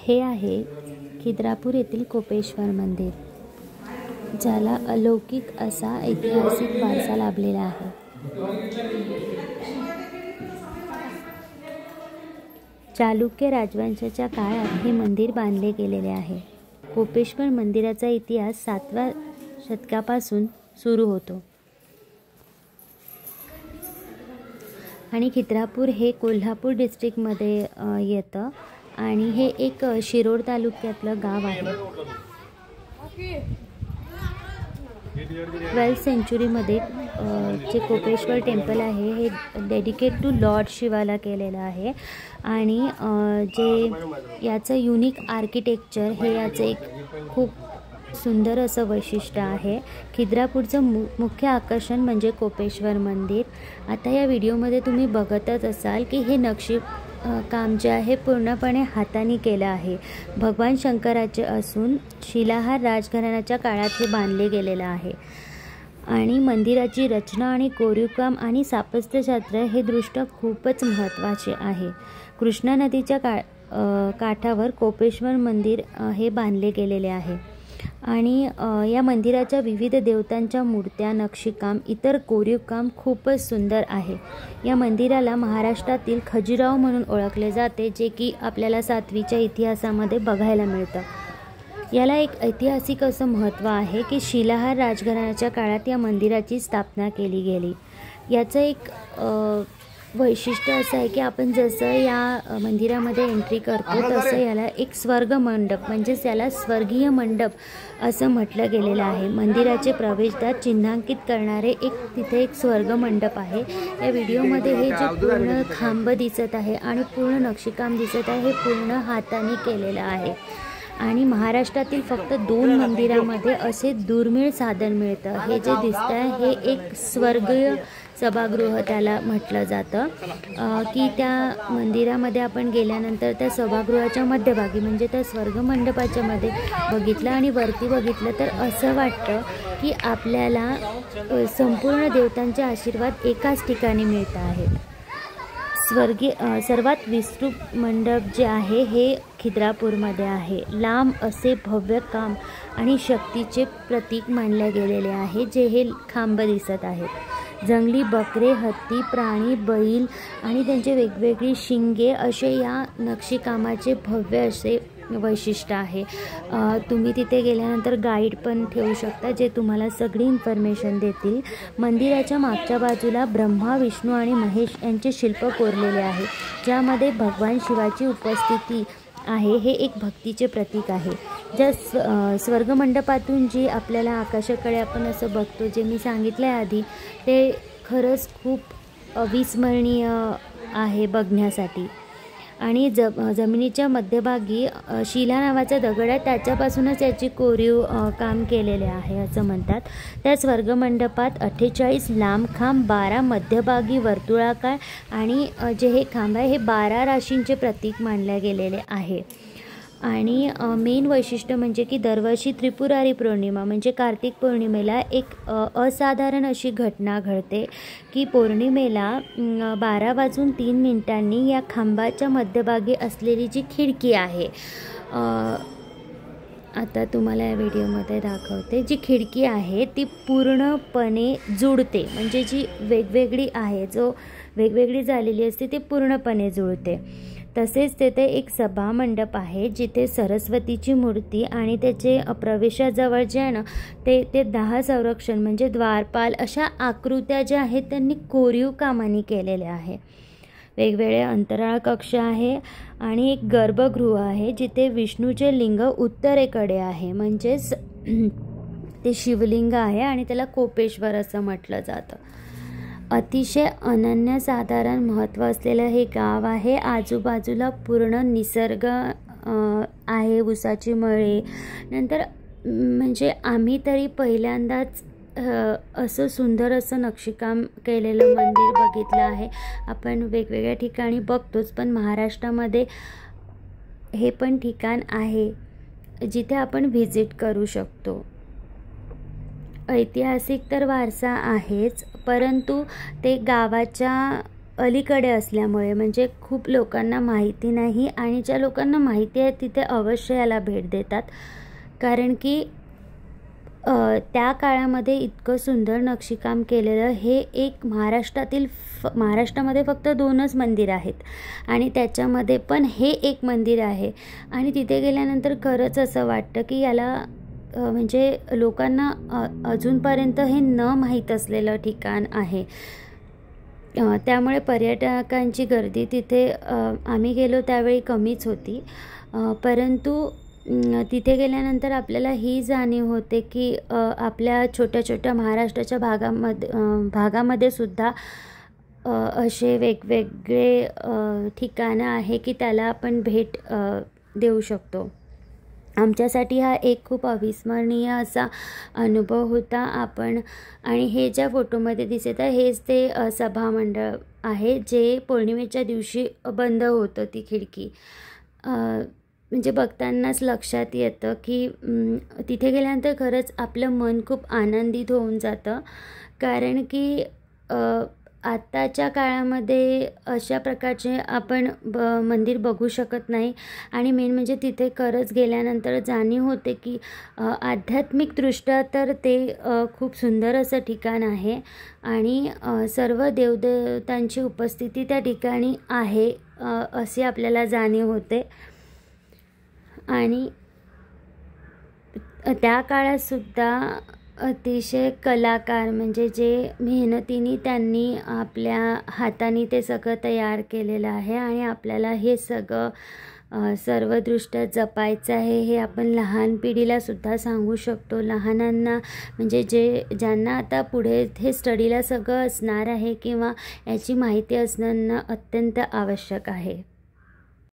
हे आहे खिद्रापूर येथील कोपेश्वर मंदिर, ज्याला अलौकिक असा ऐतिहासिक वारसा लाभलेला आहे। चालुक्य राजवंशाच्या काळात हे मंदिर बांधले गेलेले आहे। कोपेश्वर मंदिराचा इतिहास 7व्या शतकापासून सुरू होतो आणि खिद्रापूर हे कोल्हापूर डिस्ट्रिक्टमध्ये येतं आणि हे एक शिरोड तालुक्यातलं गाव आहे। 12th सेंचुरीमध्ये जे कोपेश्वर टेम्पल आहे हे डेडिकेट टू लॉर्ड शिवाला केलेलं आहे आणि जे याचं युनिक आर्किटेक्चर हे याचं एक खूप सुंदर असं वैशिष्ट्य आहे। खिद्रापूरचं मुख्य आकर्षण म्हणजे कोपेश्वर मंदिर। आता या व्हिडिओमध्ये तुम्ही बघतच असाल की हे नक्षी काम जे आहे पूर्णपणे हाताने केलं आहे। भगवान शंकराचे असून शिलाहार राजघराण्याच्या काळात हे बांधले गेलेलं आहे आणि मंदिराची रचना आणि कोरीवकाम आणि स्थापत्यशास्त्र हे दृष्ट्या खूपच महत्त्वाचे आहे। कृष्णा नदीच्या काठावर कोपेश्वर मंदिर हे बांधले गेलेले आहे आणि या मंदिराच्या विविध देवतांच्या मूर्त्या, नक्षीकाम, इतर कोरीवकाम खूपच सुंदर आहे। या मंदिराला महाराष्ट्रातील खजुराहो म्हणून ओळखले जाते, जे की आपल्याला 7वीच्या इतिहासामध्ये बघायला मिळतं। याला एक ऐतिहासिक असं महत्त्व आहे की शिलाहार राजघराण्याच्या काळात या मंदिराची स्थापना केली गेली। याचं एक वैशिष्ट्य असं आहे की आपण जसं या मंदिरामध्ये एंट्री करतो तसं याला एक स्वर्ग मंडप म्हणजेच याला स्वर्गीय मंडप असं म्हटलं गेलेलं आहे। मंदिराचे प्रवेशद्वार चिन्हांकित करणारे तिथे एक स्वर्ग मंडप आहे। या व्हिडिओमध्ये हे जे पूर्ण खांब दिसत आहे आणि पूर्ण नक्षीकाम दिसत आहे हे पूर्ण हाताने केलेलं आहे आणि महाराष्ट्रातील फक्त 2 मंदिरामध्ये असे दुर्मिळ साधन मिळतं। हे जे दिसतं आहे हे एक स्वर्गीय सभागृह त्याला म्हटलं जातं की त्या मंदिरामध्ये आपण गेल्यानंतर त्या सभागृहाच्या मध्यभागी म्हणजे त्या स्वर्ग मंडपाच्या मध्ये बघितलं आणि वरती बघितलं तर असं वाटतं की आपल्याला संपूर्ण देवतांचे आशीर्वाद एकाच ठिकाणी मिळत आहेत। सर्वात विस्तृत मंडप जे आहे हे खिद्रापूरमध्ये आहे। लांब असे भव्य काम आणि शक्तीचे प्रतीक मानले गेलेले आहे जे हे खांब दिसत आहेत। जंगली बकरे, हत्ती, प्राणी, बैल आणि त्यांचे वेगवेगळी शिंगे असे या नक्षीकामाचे भव्य असे वैशिष्ट्य आहे। तुम्ही तिथे गेल्यानंतर गाईड पण ठेवू शकता जे तुम्हाला सगळी इन्फॉर्मेशन देतील। मंदिराच्या मागच्या बाजूला ब्रह्मा, विष्णू आणि महेश यांचे शिल्प कोरलेले आहे, ज्यामध्ये भगवान शिवाची उपस्थिती आहे। हे एक भक्तीचे प्रतीक आहे। ज्या स्वर्गमंडपातून जी आपल्याला आकाशाकडे आपण असं बघतो जे मी सांगितलं आधी, ते खरंच खूप अविस्मरणीय आहे बघण्यासाठी आणि जमिनीच्या मध्यभागी शिला नावाचा दगड आहे, त्याच्यापासूनच याची कोरीव काम केलेले आहे असं म्हणतात। त्या स्वर्गमंडपात 48 लांब खांब, 12 मध्यभागी वर्तुळाकार आणि जे हे खांब आहे हे 12 राशींचे प्रतीक मानले गेलेले आहे। आणि मेन वैशिष्ट्य म्हणजे की दरवर्षी त्रिपुरारी पौर्णिमा म्हणजे कार्तिक पौर्णिमेला एक असाधारण अशी घटना घडते की पौर्णिमेला 12:03 या खांबाच्या मध्यभागी असलेली जी खिडकी आहे, आता तुम्हाला या व्हिडिओमध्ये दाखवते, जी खिडकी आहे ती पूर्णपणे जुळते म्हणजे जी वेगवेगळी आहे जो वेगवेगळी झालेली असते ती पूर्णपणे जुळते। तसेच तेथे एक सभा मंडप आहे जिथे सरस्वतीची मूर्ती आणि त्याचे प्रवेशाजवळ जे आहे ना ते 10 संरक्षण म्हणजे द्वारपाल अशा आकृत्या ज्या आहेत त्यांनी कोरीव कामाने केलेल्या आहे। वेगवेगळे अंतराळ कक्ष आहे आणि एक गर्भगृह आहे जिथे विष्णूचे लिंग उत्तरेकडे आहे म्हणजेच ते शिवलिंग आहे आणि त्याला कोपेश्वर असं म्हटलं जातं। अतिशय अनन्यसाधारण महत्त्व असलेलं हे गाव आहे। आजूबाजूला पूर्ण निसर्ग आहे, उसाची मळे, नंतर म्हणजे आम्ही तरी पहिल्यांदाच असं सुंदर असं नक्षीकाम केलेलं मंदिर बघितलं आहे। आपण वेगवेगळ्या ठिकाणी बघतोच पण महाराष्ट्रामध्ये हे पण ठिकाण आहे जिथे आपण व्हिजिट करू शकतो। ऐतिहासिक तर वारसा आहेच, परंतु ते गावाच्या अलीकडे असल्यामुळे म्हणजे खूप लोकांना माहिती नाही आणि ज्या लोकांना माहिती आहे तिथे अवश्य याला भेट देतात, कारण की त्या काळामध्ये इतकं सुंदर नक्षीकाम केलेलं हे एक महाराष्ट्रामध्ये फक्त 2च मंदिर आहेत आणि त्याच्यामध्ये पण हे एक मंदिर आहे आणि तिथे गेल्यानंतर खरंच असं वाटतं की याला म्हणजे लोकांना अजूनपर्यंत हे न माहीत असलेलं ठिकाण आहे. त्यामुळे पर्यटकांची गर्दी तिथे आम्ही गेलो त्यावेळी कमीच होती, परंतु तिथे गेल्यानंतर आपल्याला ही जाणीव होते की आपल्या छोट्या छोट्या महाराष्ट्राच्या भागामध्ये सुद्धा असे वेगवेगळे ठिकाणं आहे की त्याला आपण भेट देऊ शकतो. आमच्यासाठी हा एक खूप अविस्मरणीय असा अनुभव होता. आणि हे ज्या फोटोमध्ये दिसत आहे हेच ते सभामंडळ आहे जे पौर्णिमेच्या दिवशी बंद होतं, ती खिडकी. म्हणजे बघतानाच लक्षात येतं की तिथे गेल्यानंतर खरंच आपलं मन खूप आनंदित होऊन जातं, कारण की आत्ताच्या काळामध्ये अशा प्रकारचे आपण मंदिर बघू शकत नाही. आणि मेन म्हणजे तिथे खरंच गेल्यानंतर जाणीव होते की आध्यात्मिकदृष्ट्या तर ते खूप सुंदर असं ठिकाण आहे आणि सर्व देवदेवतांची उपस्थिती त्या ठिकाणी आहे अशी आपल्याला जाणीव होते. आणि त्या काळातसुद्धा अतिशय कलाकार म्हणजे जे मेहनतीने त्यांनी आपल्या हाताने ते सगळं तयार केलेलं आहे आणि आपल्याला हे सगळं सर्वदृष्ट्या जपायचं आहे हे आपण लहान पिढीलासुद्धा सांगू शकतो. लहानांना म्हणजे ज्यांना आता पुढे हे स्टडीला सगळं असणार आहे किंवा याची माहिती असणं अत्यंत आवश्यक आहे.